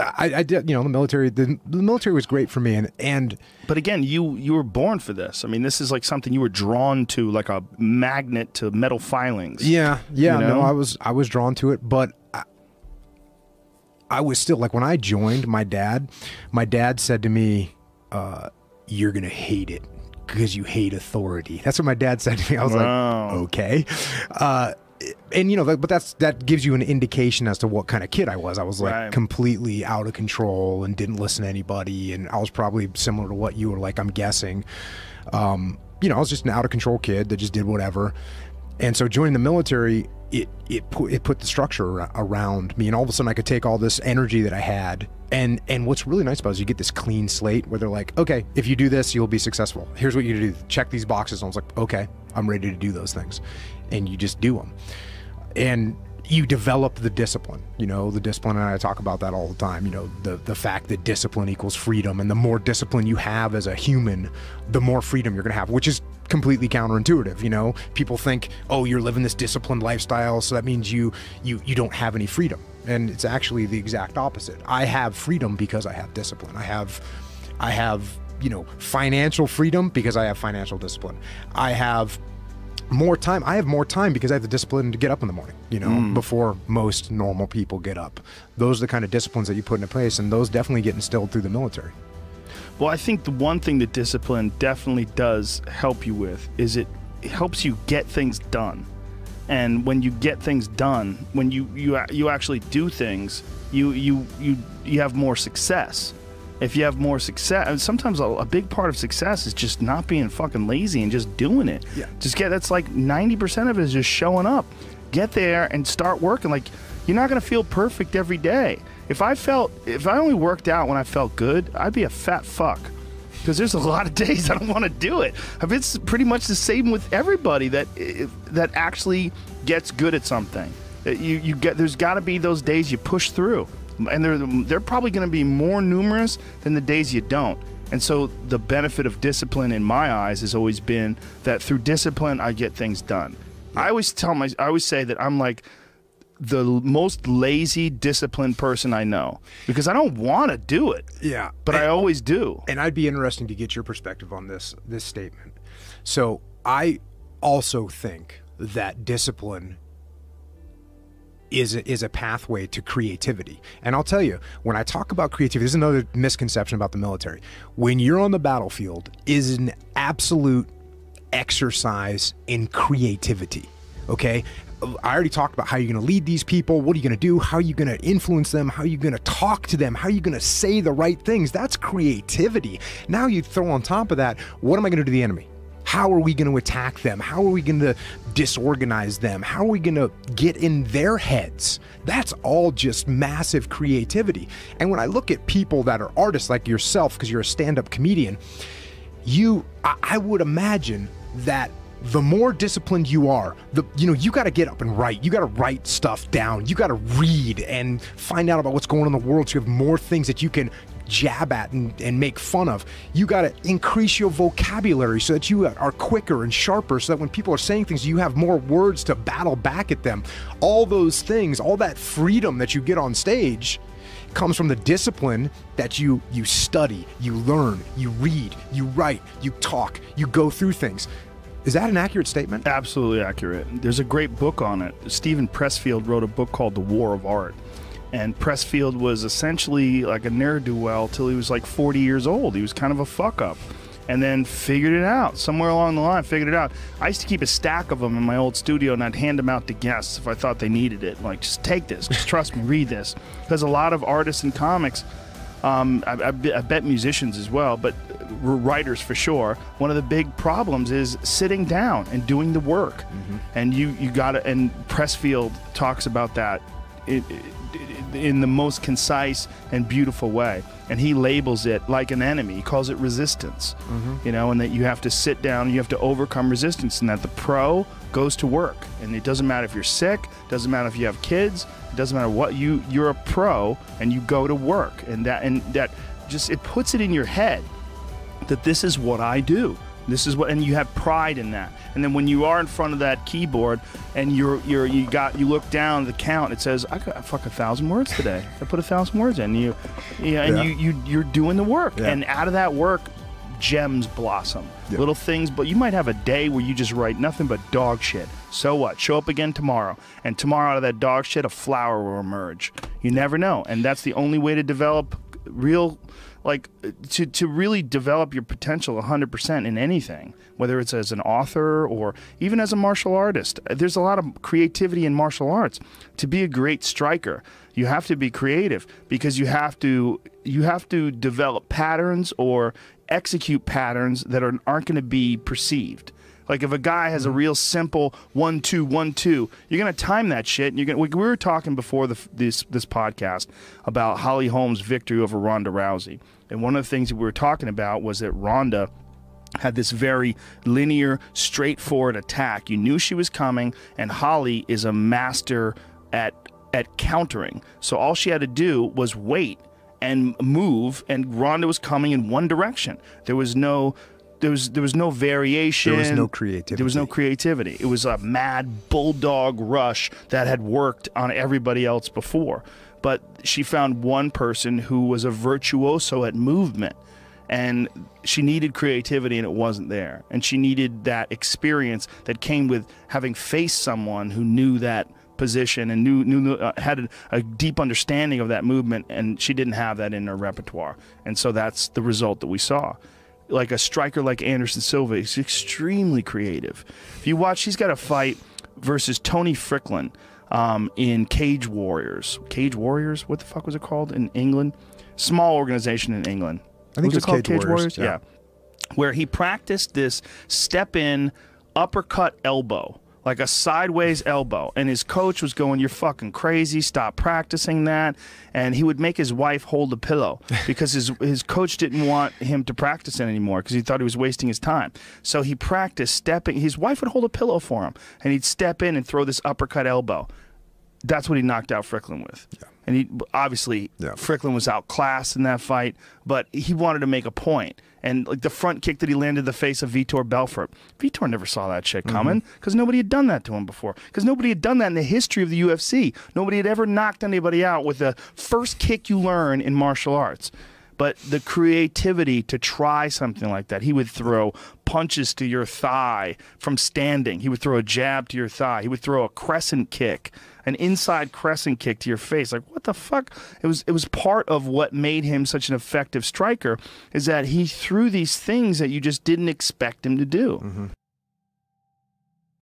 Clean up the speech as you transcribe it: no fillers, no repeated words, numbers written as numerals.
I did, you know, the military was great for me. But again, you were born for this. I mean, this is like something you were drawn to, like a magnet to metal filings. Yeah. You know? No, I was drawn to it, but I was still, like, when I joined, my dad said to me, you're going to hate it because you hate authority. That's what my dad said to me. I was like, okay. And, you know, but that gives you an indication as to what kind of kid I was. I was like completely out of control and didn't listen to anybody. And I was probably similar to what you were like, I'm guessing. You know, I was just an out of control kid that just did whatever. And so joining the military, it put the structure around me, and all of a sudden I could take all this energy that I had. And what's really nice about it is you get this clean slate where they're like, okay, if you do this, you'll be successful. Here's what you do. Check these boxes. And I was like, okay, I'm ready to do those things. And you just do them. And you develop the discipline, you know, the discipline, and I talk about that all the time, you know, the fact that discipline equals freedom, and the more discipline you have as a human, the more freedom you're going to have, which is completely counterintuitive. You know, people think, oh, you're living this disciplined lifestyle, so that means you don't have any freedom. And it's actually the exact opposite. I have freedom because I have discipline. I have, you know, financial freedom because I have financial discipline. I have more time. I have more time because I have the discipline to get up in the morning, you know, before most normal people get up. Those are the kind of disciplines that you put into place, and those definitely get instilled through the military. Well, I think the one thing that discipline definitely does help you with is it helps you get things done. And when you get things done, when you actually do things, you have more success. If you have more success, and sometimes a big part of success is just not being fucking lazy and just doing it. Yeah. That's like 90% of it is just showing up. Get there and start working. Like, you're not gonna feel perfect every day. If I only worked out when I felt good, I'd be a fat fuck. Because there's a lot of days I don't want to do it. It's pretty much the same with everybody that actually gets good at something. There's got to be those days you push through. And they're probably going to be more numerous than the days you don't. And so the benefit of discipline in my eyes has always been that through discipline, I get things done. Yeah. I always say that I'm like the most lazy, disciplined person I know, because I don't want to do it. Yeah. But I always do. And I'd be interesting to get your perspective on this statement. So I also think that discipline is a pathway to creativity. And I'll tell you, when I talk about creativity, there's another misconception about the military. When you're on the battlefield, is an absolute exercise in creativity, okay? I already talked about how you're going to lead these people. What are you going to do? How are you going to influence them? How are you going to talk to them? How are you going to say the right things? That's creativity. Now you throw on top of that, what am I going to do to the enemy? How are we going to attack them? How are we going to disorganize them? How are we going to get in their heads? That's all just massive creativity. And when I look at people that are artists like yourself, because you're a stand-up comedian, I would imagine that the more disciplined you are, you got to get up and write. You got to write stuff down. You got to read and find out about what's going on in the world, so you have more things that you can jab at and make fun of. You got to increase your vocabulary so that you are quicker and sharper, so that when people are saying things, you have more words to battle back at them. All those things, all that freedom that you get on stage comes from the discipline that you study, you learn, you read, you write, you talk, you go through things. Is that an accurate statement? Absolutely accurate. There's a great book on it. Stephen Pressfield wrote a book called The War of Art. And Pressfield was essentially like a ne'er-do-well till he was like 40 years old. He was kind of a fuck-up. And then figured it out. Somewhere along the line, figured it out. I used to keep a stack of them in my old studio, and I'd hand them out to guests if I thought they needed it. Like, just take this. Just trust me. Read this. Because a lot of artists and comics, I bet musicians as well, but writers for sure, one of the big problems is sitting down and doing the work. And you gotta, and Pressfield talks about that in the most concise and beautiful way, and he labels it like an enemy. He calls it resistance. You know, and that you have to sit down, you have to overcome resistance, and that the pro goes to work. And it doesn't matter if you're sick, doesn't matter if you have kids, it doesn't matter what, you're a pro and you go to work. And that just, it puts it in your head that this is what I do. This is what, and you have pride in that. And then when you are in front of that keyboard and you look down the count, it says, I got fuck 1,000 words today. I put 1,000 words in. You're doing the work, and out of that work, gems blossom. Little things, but you might have a day where you just write nothing but dog shit. So what? Show up again tomorrow, and tomorrow out of that dog shit, a flower will emerge. You never know, and that's the only way to develop real. Like, to really develop your potential 100% in anything, whether it's as an author or even as a martial artist. There's a lot of creativity in martial arts. To be a great striker, you have to be creative, because you have to develop patterns or execute patterns that aren't going to be perceived. Like, if a guy has a real simple 1-2, 1-2, you're going to time that shit. And we were talking before this podcast about Holly Holm's victory over Ronda Rousey. And one of the things that we were talking about was that Ronda had this very linear, straightforward attack. You knew she was coming, and Holly is a master at countering. So all she had to do was wait and move, and Ronda was coming in one direction. There was no variation. There was no creativity. There was no creativity. It was a mad bulldog rush that had worked on everybody else before. But she found one person who was a virtuoso at movement, and she needed creativity, and it wasn't there. And she needed that experience that came with having faced someone who knew that position and had a deep understanding of that movement, and she didn't have that in her repertoire. And so that's the result that we saw. Like a striker like Anderson Silva is extremely creative. If you watch, he's got a fight versus Tony Ficklin in Cage Warriors. Cage Warriors? What the fuck was it called in England? Small organization in England. I think it was called Cage Warriors. Yeah. Where he practiced this step-in uppercut elbow, like a sideways elbow, and his coach was going, "You're fucking crazy, stop practicing that." And he would make his wife hold the pillow because his coach didn't want him to practice it anymore because he thought he was wasting his time. So he practiced stepping. His wife would hold a pillow for him, and he'd step in and throw this uppercut elbow. That's what he knocked out Ficklin with. Yeah. And he obviously, Ficklin was outclassed in that fight, but he wanted to make a point. And like the front kick that he landed in the face of Vitor Belfort, Vitor never saw that shit coming because nobody had done that to him before. Because nobody had done that in the history of the UFC. Nobody had ever knocked anybody out with the first kick you learn in martial arts. But the creativity to try something like that. He would throw punches to your thigh from standing. He would throw a jab to your thigh. He would throw a crescent kick, an inside crescent kick to your face. Like, what the fuck? It was part of what made him such an effective striker, is that he threw these things that you just didn't expect him to do.